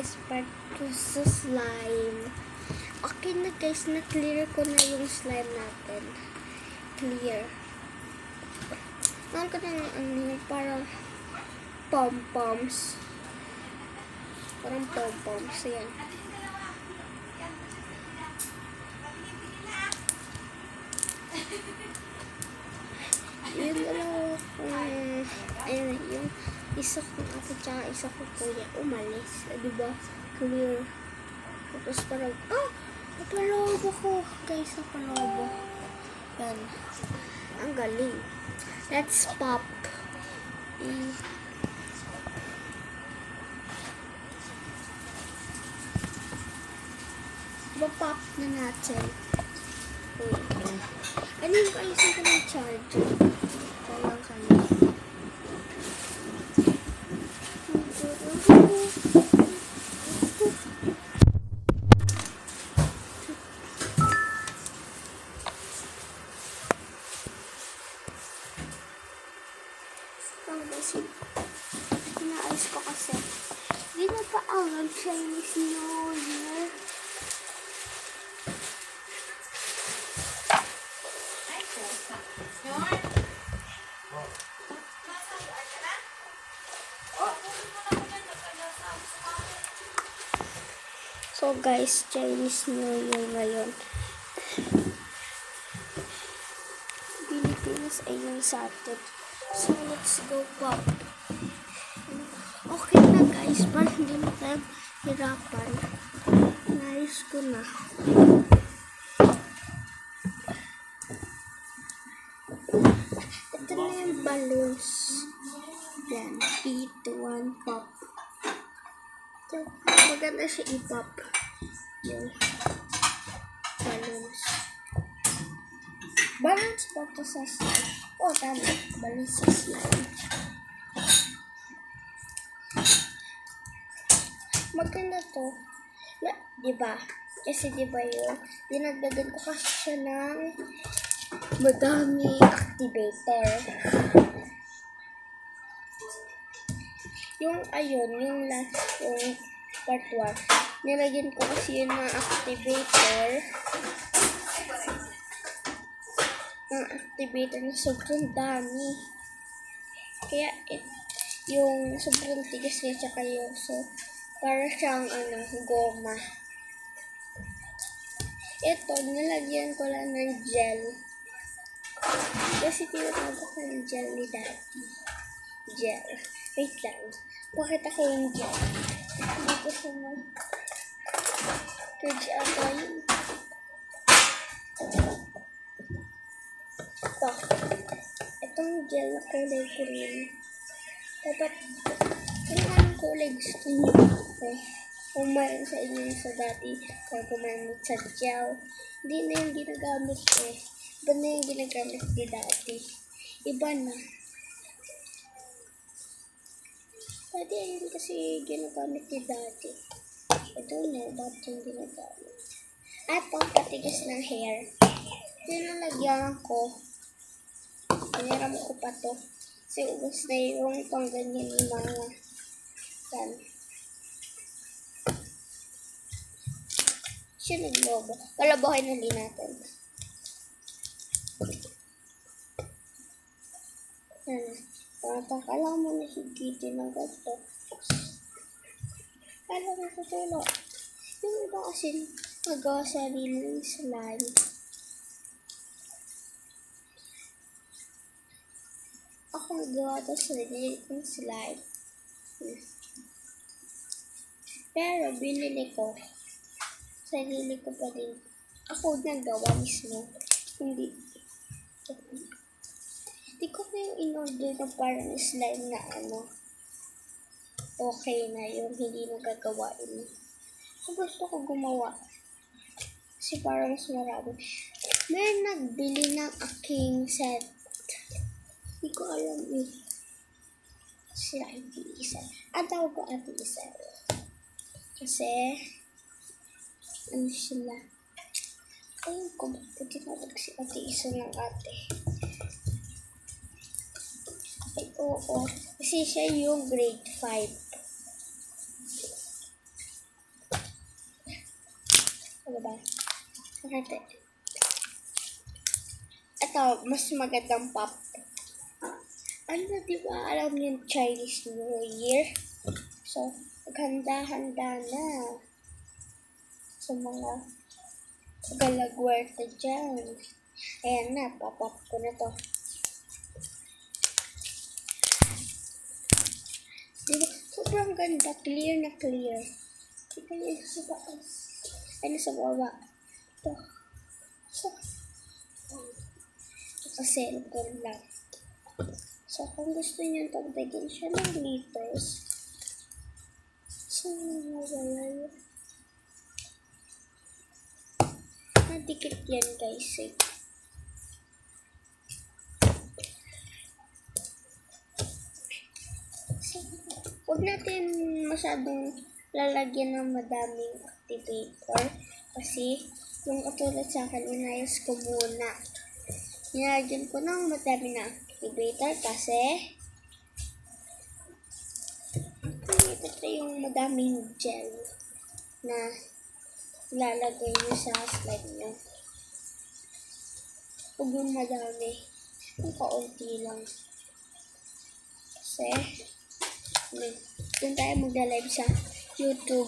is part to sa slime. Okay na guys, na-clear ko na yung slime natin. Clear. Ngayon ko ng ano, parang pom-poms. Parang pom-poms. Ayan. Yung dalawa ayun, yung isa kong ate tsaka isa kong kuya umalis. Diba? Clear. Tapos parang, napalobo ko. Guys, napalobo. Yan. Ang galing. Let's pop. Pop na natin. Ano yung ayusin ko ng charger? Walang kanya. Inaayos ko kasi. Hindi na pa ang Chinese New Year. So guys, Chinese New Year ngayon. Pilipinas ay yung sa atin. So let's go pop. Okay na guys, parang hindi na tayo hirapan. Naayos ko na. Ito na yung balloons. Yan, eat one pop. So, maganda siya i-pop. Yung balloons. Balloons pa to sa slime. Tama. Balloons sa slime. Maganda to. Diba? Kasi diba yung dinagdagan ko kasi siya ng madami activator. Yung ayun, yung last, yung part 1, nilagyan ko kasi yun ng activator. Yung activator na sobrang dami. Kaya, yung sobrang tigas niya, tsaka yung, so, para siyang, goma. Ito, nilagyan ko lang ng gel. Kasi tinatawag ko ng gel ni Daddy. Gel. Wait lang. Pakita ko yung gel. Dito sa mga page ata yun. Ito. Itong gel na kulay green. Dapat, kung anong kulay gusto nyo. Okay. Kung mayroon sa inyo sa dati, kaya gumamit sa gel. Hindi na yung ginagamit eh. Iba na yung ginagamit di dati. Iba na. Dati ayun kasi ginagamit ni dati. I don't know ba't yung ginagamit. At pampatigas ng hair. Tinalagyan ko. Pinaram ko pa to. Kasi ubos na yung pang ganyan ni mga. Yan. Siya naglobo. Kalabahin na din natin. Yan. Kala mo na higitin ng gato. Kala mo tutulo. Yung iba kasi magawa sarili ng slime. Ako nagawa ito sarili ng slime. Pero binili ko. Sarili ko pa din. Ako nagawa mismo. Hindi ko na yung in-order na parang slime na okay na yung hindi nagagawain. So, gusto ko gumawa. Kasi parang mas marami. May nagbili ng aking set. Hindi ko alam eh. Si Ate Isel. Ang tawag ko Ate Isel. Kasi, sila. Ayun ko, ba't tinatag si Ate Isel ng ate? Ay, oo. Kasi siya yung grade 5. Diba? Nakita. Ito, mas magandang pop. Ano, diba? Alam niyo yung Chinese New Year? So, maghanda-handa na sa mga galagwerta dyan. Ayan na, papap ko na to. Diba? Sobrang ganda. Clear na clear. Ito yung sa taas. Ano sa baba? Ito. Sa cellphone lang. So, kung gusto niyo tagdagin siya ng glitters, so, wala yun. Nadikit yan, guys. Eh. So, huwag natin masyadong lalagyan ng madaming activator kasi yung katulad sa akin, inayos ko muna. Nilagyan ko ng madami na activator kasi ito yung madaming gel na ilalagay nyo sa slide nyo. Huwag yung madami. Yung kaunti lang. Kasi, doon tayo magla-live sa YouTube.